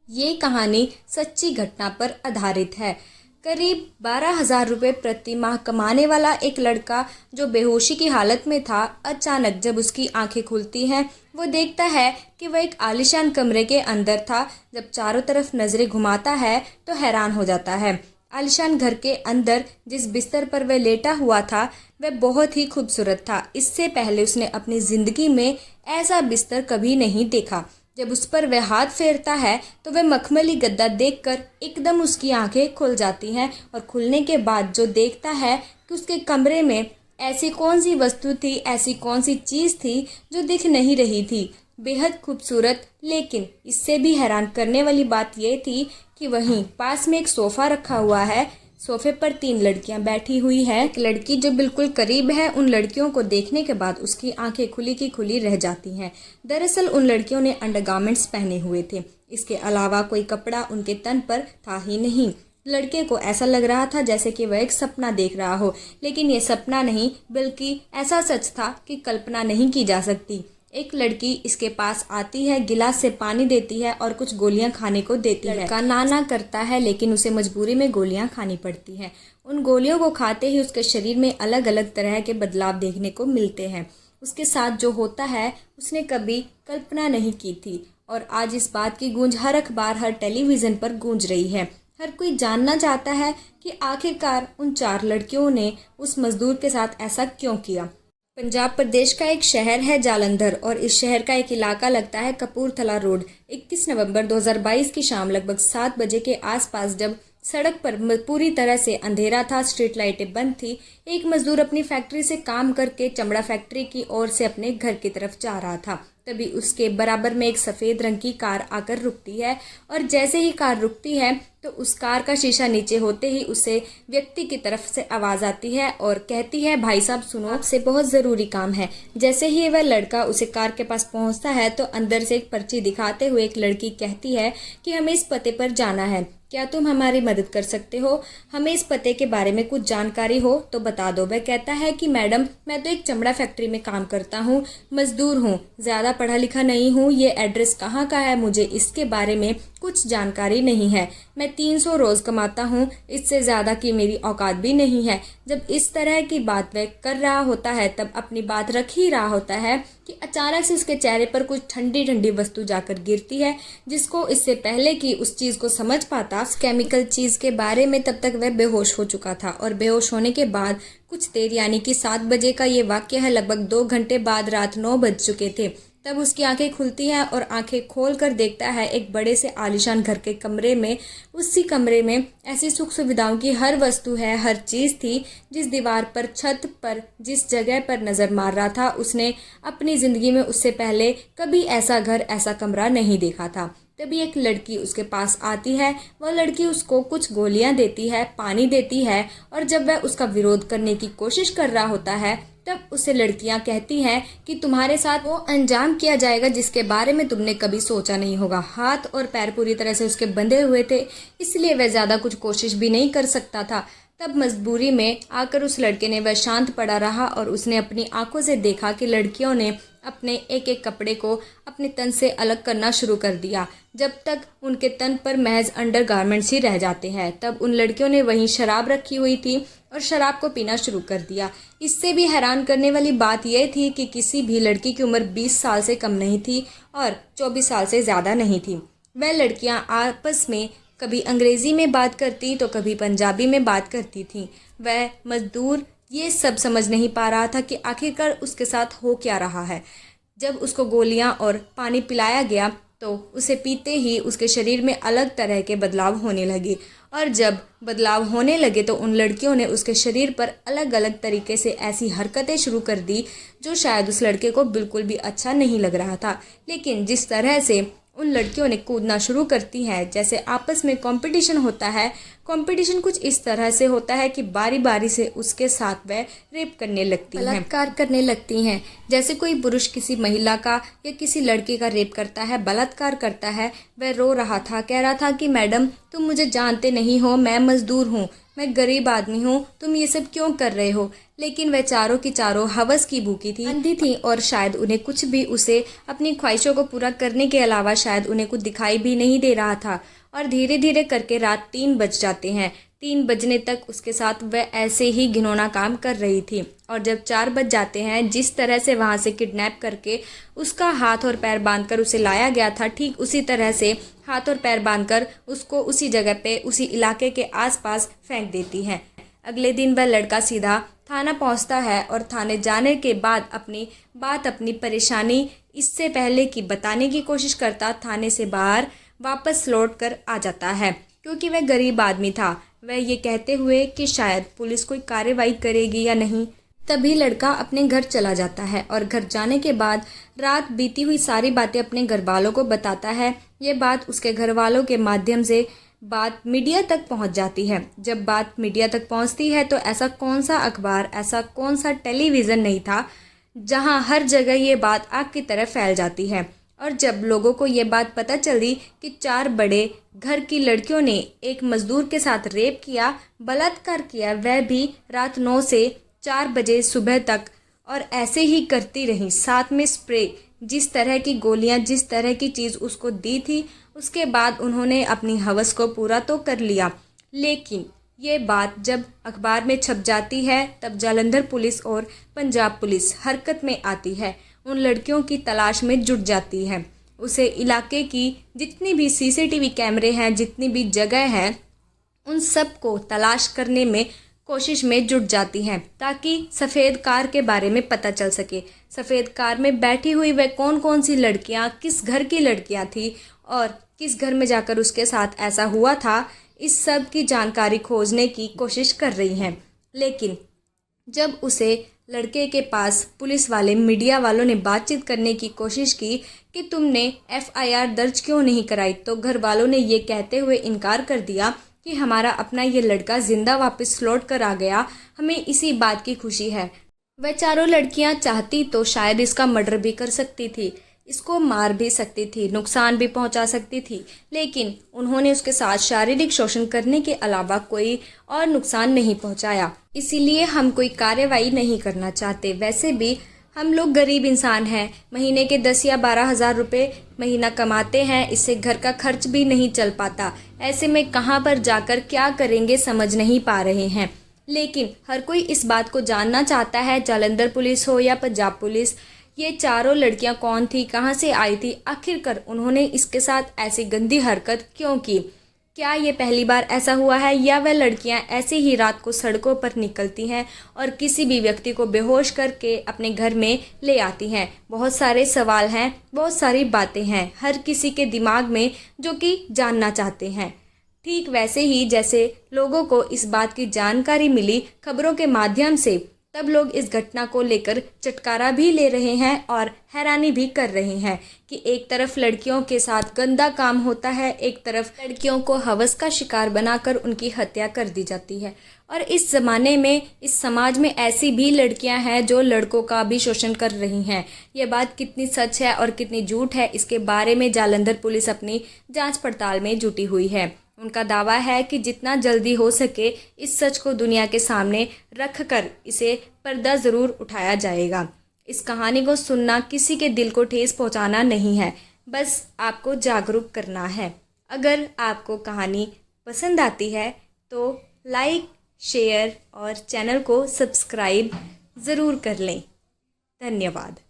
ये कहानी सच्ची घटना पर आधारित है। करीब 12,000 रुपये प्रति माह कमाने वाला एक लड़का जो बेहोशी की हालत में था, अचानक जब उसकी आंखें खुलती हैं, वो देखता है कि वह एक आलीशान कमरे के अंदर था। जब चारों तरफ नज़रें घुमाता है तो हैरान हो जाता है। आलीशान घर के अंदर जिस बिस्तर पर वह लेटा हुआ था वह बहुत ही खूबसूरत था। इससे पहले उसने अपनी ज़िंदगी में ऐसा बिस्तर कभी नहीं देखा। जब उस पर वह हाथ फेरता है तो वह मखमली गद्दा देखकर एकदम उसकी आंखें खुल जाती हैं और खुलने के बाद जो देखता है कि उसके कमरे में ऐसी कौन सी वस्तु थी, ऐसी कौन सी चीज़ थी जो दिख नहीं रही थी। बेहद खूबसूरत, लेकिन इससे भी हैरान करने वाली बात यह थी कि वहीं पास में एक सोफ़ा रखा हुआ है। सोफे पर 3 लड़कियां बैठी हुई है। एक लड़की जो बिल्कुल करीब है, उन लड़कियों को देखने के बाद उसकी आंखें खुली की खुली रह जाती हैं। दरअसल उन लड़कियों ने अंडरगारमेंट्स पहने हुए थे। इसके अलावा कोई कपड़ा उनके तन पर था ही नहीं। लड़के को ऐसा लग रहा था जैसे कि वह एक सपना देख रहा हो, लेकिन ये सपना नहीं बल्कि ऐसा सच था कि कल्पना नहीं की जा सकती। एक लड़की इसके पास आती है, गिलास से पानी देती है और कुछ गोलियां खाने को देती है। लड़का ना करता है, लेकिन उसे मजबूरी में गोलियां खानी पड़ती हैं। उन गोलियों को खाते ही उसके शरीर में अलग अलग तरह के बदलाव देखने को मिलते हैं। उसके साथ जो होता है उसने कभी कल्पना नहीं की थी और आज इस बात की गूंज हर अखबार, हर टेलीविज़न पर गूंज रही है। हर कोई जानना चाहता है कि आखिरकार उन 4 लड़कियों ने उस मजदूर के साथ ऐसा क्यों किया। पंजाब प्रदेश का एक शहर है जालंधर और इस शहर का एक इलाका लगता है कपूरथला रोड। 21 नवंबर 2022 की शाम लगभग 7 बजे के आसपास जब सड़क पर पूरी तरह से अंधेरा था, स्ट्रीट लाइटें बंद थी, एक मजदूर अपनी फैक्ट्री से काम करके चमड़ा फैक्ट्री की ओर से अपने घर की तरफ जा रहा था। तभी उसके बराबर में एक सफ़ेद रंग की कार आकर रुकती है और जैसे ही कार रुकती है तो उस कार का शीशा नीचे होते ही उसे व्यक्ति की तरफ से आवाज़ आती है और कहती है, भाई साहब सुनो, आपसे बहुत ज़रूरी काम है। जैसे ही वह लड़का उसे कार के पास पहुंचता है तो अंदर से एक पर्ची दिखाते हुए एक लड़की कहती है कि हमें इस पते पर जाना है, क्या तुम हमारी मदद कर सकते हो? हमें इस पते के बारे में कुछ जानकारी हो तो बता दो। वह कहता है कि मैडम, मैं तो एक चमड़ा फैक्ट्री में काम करता हूँ, मजदूर हूँ, ज़्यादा पढ़ा लिखा नहीं हूँ। ये एड्रेस कहाँ का है मुझे इसके बारे में कुछ जानकारी नहीं है। मैं 300 रोज़ कमाता हूँ, इससे ज़्यादा की मेरी औकात भी नहीं है। जब इस तरह की बात वह कर रहा होता है तब अपनी बात रख ही रहा होता है कि अचानक से उसके चेहरे पर कुछ ठंडी ठंडी वस्तु जाकर गिरती है, जिसको इससे पहले कि उस चीज़ को समझ पाता उस केमिकल चीज़ के बारे में, तब तक वह बेहोश हो चुका था। और बेहोश होने के बाद कुछ देर, यानी कि 7 बजे का ये वाक्य है, लगभग 2 घंटे बाद रात 9 बज चुके थे, तब उसकी आंखें खुलती हैं और आंखें खोल कर देखता है एक बड़े से आलीशान घर के कमरे में। उसी कमरे में ऐसी सुख सुविधाओं की हर वस्तु है, हर चीज़ थी। जिस दीवार पर, छत पर, जिस जगह पर नज़र मार रहा था उसने अपनी ज़िंदगी में उससे पहले कभी ऐसा घर, ऐसा कमरा नहीं देखा था। तभी एक लड़की उसके पास आती है। वह लड़की उसको कुछ गोलियां देती है, पानी देती है और जब वह उसका विरोध करने की कोशिश कर रहा होता है तब उसे लड़कियां कहती हैं कि तुम्हारे साथ वो अंजाम किया जाएगा जिसके बारे में तुमने कभी सोचा नहीं होगा। हाथ और पैर पूरी तरह से उसके बंधे हुए थे, इसलिए वह ज़्यादा कुछ कोशिश भी नहीं कर सकता था। तब मजबूरी में आकर उस लड़के ने, वह शांत पड़ा रहा और उसने अपनी आंखों से देखा कि लड़कियों ने अपने एक एक कपड़े को अपने तन से अलग करना शुरू कर दिया, जब तक उनके तन पर महज अंडरगारमेंट्स ही रह जाते हैं। तब उन लड़कियों ने वहीं शराब रखी हुई थी और शराब को पीना शुरू कर दिया। इससे भी हैरान करने वाली बात यह थी कि किसी भी लड़की की उम्र 20 साल से कम नहीं थी और 24 साल से ज़्यादा नहीं थी। वह लड़कियां आपस में कभी अंग्रेज़ी में बात करती तो कभी पंजाबी में बात करती थीं। वह मजदूर ये सब समझ नहीं पा रहा था कि आखिरकार उसके साथ हो क्या रहा है। जब उसको गोलियां और पानी पिलाया गया तो उसे पीते ही उसके शरीर में अलग तरह के बदलाव होने लगे और जब बदलाव होने लगे तो उन लड़कियों ने उसके शरीर पर अलग अलग तरीके से ऐसी हरकतें शुरू कर दी जो शायद उस लड़के को बिल्कुल भी अच्छा नहीं लग रहा था। लेकिन जिस तरह से उन लड़कियों ने कूदना शुरू करती हैं, जैसे आपस में कंपटीशन होता है, कंपटीशन कुछ इस तरह से होता है कि बारी बारी से उसके साथ वह रेप करने लगती हैं, बलात्कार करने लगती हैं। जैसे कोई पुरुष किसी महिला का या किसी लड़के का रेप करता है, बलात्कार करता है। वह रो रहा था, कह रहा था कि मैडम, तुम मुझे जानते नहीं हो, मैं मजदूर हूँ, मैं गरीब आदमी हूँ, तुम ये सब क्यों कर रहे हो। लेकिन वह चारों की चारों हवस की भूखी थी, अंधी थी और शायद उन्हें कुछ भी उसे अपनी ख्वाहिशों को पूरा करने के अलावा शायद उन्हें कुछ दिखाई भी नहीं दे रहा था। और धीरे धीरे करके रात 3 बज जाते हैं। 3 बजने तक उसके साथ वह ऐसे ही घिनौना काम कर रही थी। और जब 4 बज जाते हैं, जिस तरह से वहाँ से किडनैप करके उसका हाथ और पैर बांधकर उसे लाया गया था, ठीक उसी तरह से हाथ और पैर बांधकर उसको उसी जगह पे उसी इलाके के आसपास फेंक देती हैं। अगले दिन वह लड़का सीधा थाना पहुंचता है और थाने जाने के बाद अपनी परेशानी इससे पहले कि बताने की कोशिश करता, थाने से बाहर वापस लौट कर आ जाता है। क्योंकि वह गरीब आदमी था, वह ये कहते हुए कि शायद पुलिस कोई कार्रवाई करेगी या नहीं। तभी लड़का अपने घर चला जाता है और घर जाने के बाद रात बीती हुई सारी बातें अपने घर वालों को बताता है। ये बात उसके घर वालों के माध्यम से बात मीडिया तक पहुंच जाती है। जब बात मीडिया तक पहुंचती है तो ऐसा कौन सा अखबार, ऐसा कौन सा टेलीविज़न नहीं था जहां हर जगह ये बात आग की तरह फैल जाती है। और जब लोगों को ये बात पता चली कि 4 बड़े घर की लड़कियों ने एक मजदूर के साथ रेप किया, बलात्कार किया, वह भी रात 9 से 4 बजे सुबह तक, और ऐसे ही करती रही। साथ में स्प्रे, जिस तरह की गोलियां, जिस तरह की चीज़ उसको दी थी, उसके बाद उन्होंने अपनी हवस को पूरा तो कर लिया। लेकिन ये बात जब अखबार में छप जाती है तब जालंधर पुलिस और पंजाब पुलिस हरकत में आती है, उन लड़कियों की तलाश में जुट जाती है। उसे इलाके की जितनी भी सीसीटीवी कैमरे हैं, जितनी भी जगह हैं, उन सब को तलाश करने में कोशिश में जुट जाती हैं ताकि सफ़ेद कार के बारे में पता चल सके। सफ़ेद कार में बैठी हुई वह कौन कौन सी लड़कियां, किस घर की लड़कियां थी और किस घर में जाकर उसके साथ ऐसा हुआ था, इस सब की जानकारी खोजने की कोशिश कर रही हैं। लेकिन जब उसे लड़के के पास पुलिस वाले, मीडिया वालों ने बातचीत करने की कोशिश की कि तुमने FIR दर्ज क्यों नहीं कराई, तो घर वालों ने ये कहते हुए इनकार कर दिया कि हमारा अपना ये लड़का जिंदा वापस लौट कर आ गया, हमें इसी बात की खुशी है। वह चारों लड़कियां चाहती तो शायद इसका मर्डर भी कर सकती थी, इसको मार भी सकती थी, नुकसान भी पहुंचा सकती थी, लेकिन उन्होंने उसके साथ शारीरिक शोषण करने के अलावा कोई और नुकसान नहीं पहुंचाया। इसीलिए हम कोई कार्रवाई नहीं करना चाहते। वैसे भी हम लोग गरीब इंसान हैं, महीने के 10 या 12 हज़ार रुपये महीना कमाते हैं, इससे घर का खर्च भी नहीं चल पाता। ऐसे में कहाँ पर जाकर क्या करेंगे समझ नहीं पा रहे हैं। लेकिन हर कोई इस बात को जानना चाहता है, जालंधर पुलिस हो या पंजाब पुलिस, ये चारों लड़कियां कौन थी, कहाँ से आई थी, आखिरकार उन्होंने इसके साथ ऐसी गंदी हरकत क्यों की। क्या ये पहली बार ऐसा हुआ है या वह लड़कियां ऐसे ही रात को सड़कों पर निकलती हैं और किसी भी व्यक्ति को बेहोश करके अपने घर में ले आती हैं। बहुत सारे सवाल हैं, बहुत सारी बातें हैं हर किसी के दिमाग में जो कि जानना चाहते हैं। ठीक वैसे ही जैसे लोगों को इस बात की जानकारी मिली खबरों के माध्यम से, तब लोग इस घटना को लेकर चटकारा भी ले रहे हैं और हैरानी भी कर रहे हैं कि एक तरफ लड़कियों के साथ गंदा काम होता है, एक तरफ लड़कियों को हवस का शिकार बनाकर उनकी हत्या कर दी जाती है। और इस ज़माने में, इस समाज में ऐसी भी लड़कियां हैं जो लड़कों का भी शोषण कर रही हैं। ये बात कितनी सच है और कितनी झूठ है, इसके बारे में जालंधर पुलिस अपनी जांच पड़ताल में जुटी हुई है। उनका दावा है कि जितना जल्दी हो सके इस सच को दुनिया के सामने रखकर इसे पर्दा ज़रूर उठाया जाएगा। इस कहानी को सुनना किसी के दिल को ठेस पहुंचाना नहीं है, बस आपको जागरूक करना है। अगर आपको कहानी पसंद आती है तो लाइक, शेयर और चैनल को सब्सक्राइब ज़रूर कर लें। धन्यवाद।